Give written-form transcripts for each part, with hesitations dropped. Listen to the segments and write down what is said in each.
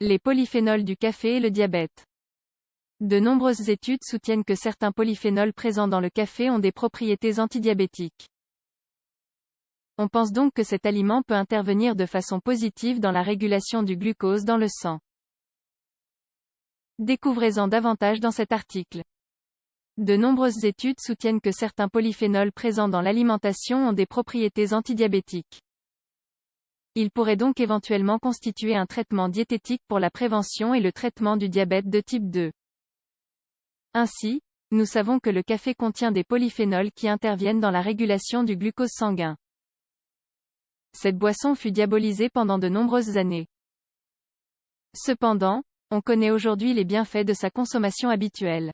Les polyphénols du café et le diabète. De nombreuses études soutiennent que certains polyphénols présents dans le café ont des propriétés antidiabétiques. On pense donc que cet aliment peut intervenir de façon positive dans la régulation du glucose dans le sang. Découvrez-en davantage dans cet article. De nombreuses études soutiennent que certains polyphénols présents dans l'alimentation ont des propriétés antidiabétiques. Ils pourraient donc éventuellement constituer un traitement diététique pour la prévention et le traitement du diabète de type 2. Ainsi, nous savons que le café contient des polyphénols qui interviennent dans la régulation du glucose sanguin. Cette boisson fut diabolisée pendant de nombreuses années. Cependant, on connaît aujourd'hui les bienfaits de sa consommation habituelle.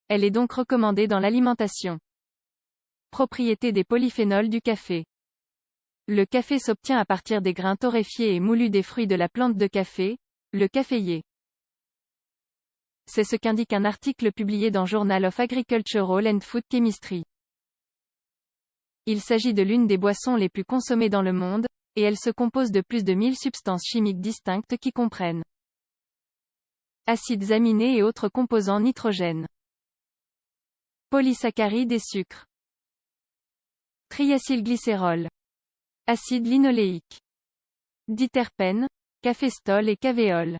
Elle est donc recommandée dans l'alimentation. Propriétés des polyphénols du café. Le café s'obtient à partir des grains torréfiés et moulus des fruits de la plante de café, le caféier. C'est ce qu'indique un article publié dans Journal of Agricultural and Food Chemistry. Il s'agit de l'une des boissons les plus consommées dans le monde, et elle se compose de plus de 1000 substances chimiques distinctes qui comprennent acides aminés et autres composants nitrogènes, polysaccharides et sucres, triacylglycérol, acide linoléique, diterpènes, caféstol et cavéol.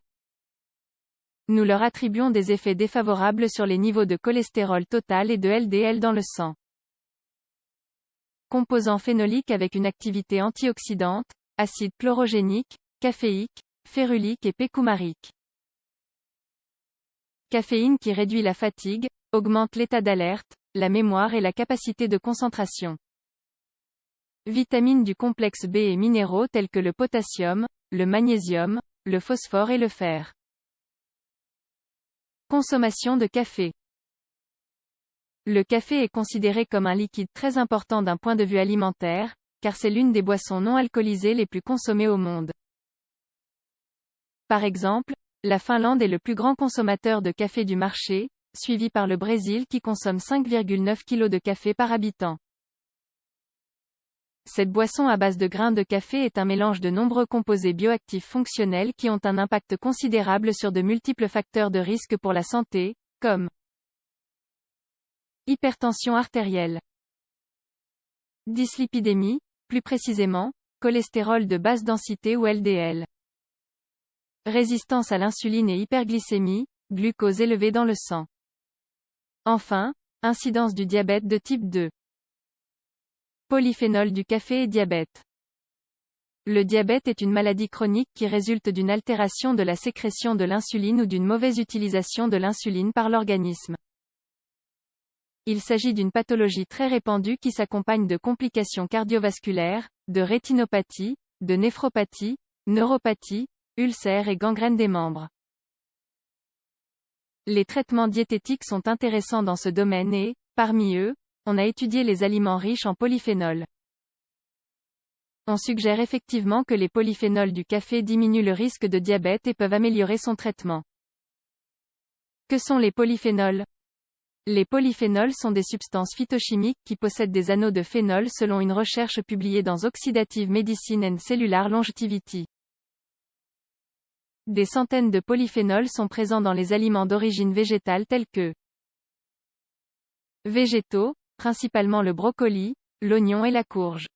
Nous leur attribuons des effets défavorables sur les niveaux de cholestérol total et de LDL dans le sang. Composants phénoliques avec une activité antioxydante, acide chlorogénique, caféique, férulique et pécumarique. Caféine qui réduit la fatigue, augmente l'état d'alerte, la mémoire et la capacité de concentration. Vitamines du complexe B et minéraux tels que le potassium, le magnésium, le phosphore et le fer. Consommation de café. Le café est considéré comme un liquide très important d'un point de vue alimentaire, car c'est l'une des boissons non alcoolisées les plus consommées au monde. Par exemple, la Finlande est le plus grand consommateur de café du marché, suivi par le Brésil qui consomme 5,9 kg de café par habitant. Cette boisson à base de grains de café est un mélange de nombreux composés bioactifs fonctionnels qui ont un impact considérable sur de multiples facteurs de risque pour la santé, comme hypertension artérielle, dyslipidémie, plus précisément, cholestérol de basse densité ou LDL, résistance à l'insuline et hyperglycémie, glucose élevé dans le sang. Enfin, incidence du diabète de type 2. Polyphénol du café et diabète. Le diabète est une maladie chronique qui résulte d'une altération de la sécrétion de l'insuline ou d'une mauvaise utilisation de l'insuline par l'organisme. Il s'agit d'une pathologie très répandue qui s'accompagne de complications cardiovasculaires, de rétinopathie, de néphropathie, neuropathie, ulcères et gangrène des membres. Les traitements diététiques sont intéressants dans ce domaine et, parmi eux, on a étudié les aliments riches en polyphénols. On suggère effectivement que les polyphénols du café diminuent le risque de diabète et peuvent améliorer son traitement. Que sont les polyphénols ? Les polyphénols sont des substances phytochimiques qui possèdent des anneaux de phénol selon une recherche publiée dans Oxidative Medicine and Cellular Longevity. Des centaines de polyphénols sont présents dans les aliments d'origine végétale tels que végétaux, principalement le brocoli, l'oignon et la courge.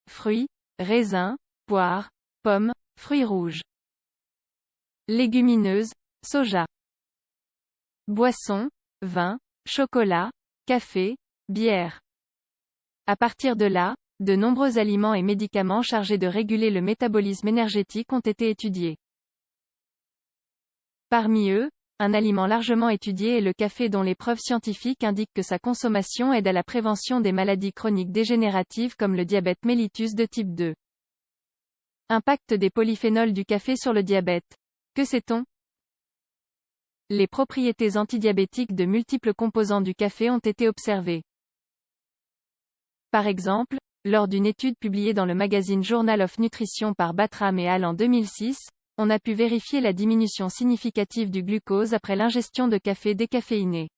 Fruits, raisins, poires, pommes, fruits rouges. Légumineuses, soja. Boissons, vin, chocolat, café, bière. À partir de là, de nombreux aliments et médicaments chargés de réguler le métabolisme énergétique ont été étudiés. Parmi eux, un aliment largement étudié est le café dont les preuves scientifiques indiquent que sa consommation aide à la prévention des maladies chroniques dégénératives comme le diabète mellitus de type 2. Impact des polyphénols du café sur le diabète. Que sait-on ? Les propriétés antidiabétiques de multiples composants du café ont été observées. Par exemple, lors d'une étude publiée dans le magazine Journal of Nutrition par Batram et al. En 2006, on a pu vérifier la diminution significative du glucose après l'ingestion de café décaféiné.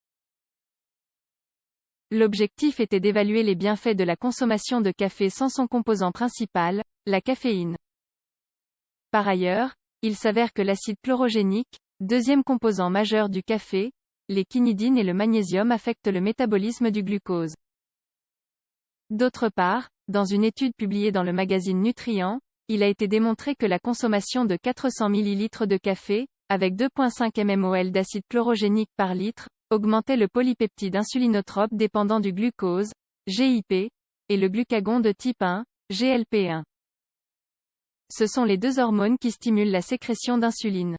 L'objectif était d'évaluer les bienfaits de la consommation de café sans son composant principal, la caféine. Par ailleurs, il s'avère que l'acide chlorogénique, deuxième composant majeur du café, les quinidines et le magnésium affectent le métabolisme du glucose. D'autre part, dans une étude publiée dans le magazine Nutrient, il a été démontré que la consommation de 400 ml de café, avec 2,5 mmol d'acide chlorogénique par litre, augmentait le polypeptide insulinotrope dépendant du glucose, GIP, et le glucagon de type 1, GLP1. Ce sont les deux hormones qui stimulent la sécrétion d'insuline.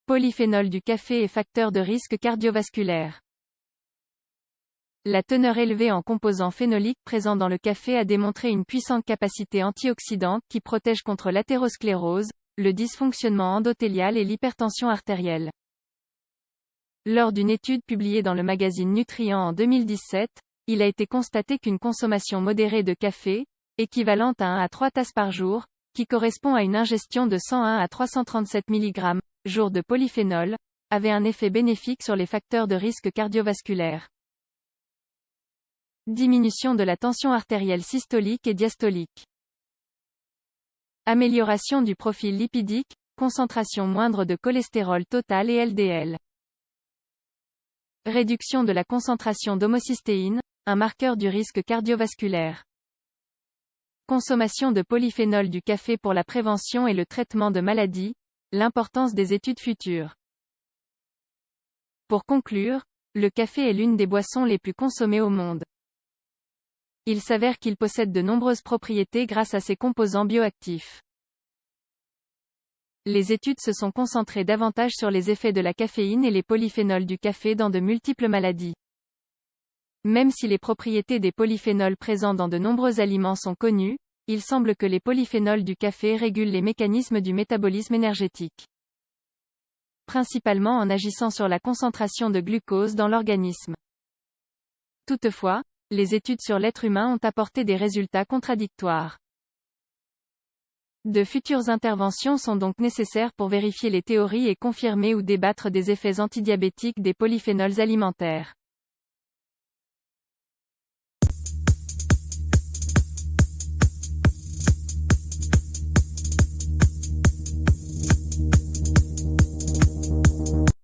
Polyphénol du café est facteur de risque cardiovasculaire. La teneur élevée en composants phénoliques présents dans le café a démontré une puissante capacité antioxydante qui protège contre l'athérosclérose, le dysfonctionnement endothélial et l'hypertension artérielle. Lors d'une étude publiée dans le magazine Nutrient en 2017, il a été constaté qu'une consommation modérée de café, équivalente à 1 à 3 tasses par jour, qui correspond à une ingestion de 101 à 337 mg, jour de polyphénol, avait un effet bénéfique sur les facteurs de risque cardiovasculaire. Diminution de la tension artérielle systolique et diastolique. Amélioration du profil lipidique, concentration moindre de cholestérol total et LDL. Réduction de la concentration d'homocystéine, un marqueur du risque cardiovasculaire. Consommation de polyphénol du café pour la prévention et le traitement de maladies, l'importance des études futures. Pour conclure, le café est l'une des boissons les plus consommées au monde. Il s'avère qu'il possède de nombreuses propriétés grâce à ses composants bioactifs. Les études se sont concentrées davantage sur les effets de la caféine et les polyphénols du café dans de multiples maladies. Même si les propriétés des polyphénols présents dans de nombreux aliments sont connues, il semble que les polyphénols du café régulent les mécanismes du métabolisme énergétique. Principalement en agissant sur la concentration de glucose dans l'organisme. Toutefois, les études sur l'être humain ont apporté des résultats contradictoires. De futures interventions sont donc nécessaires pour vérifier les théories et confirmer ou débattre des effets antidiabétiques des polyphénols alimentaires.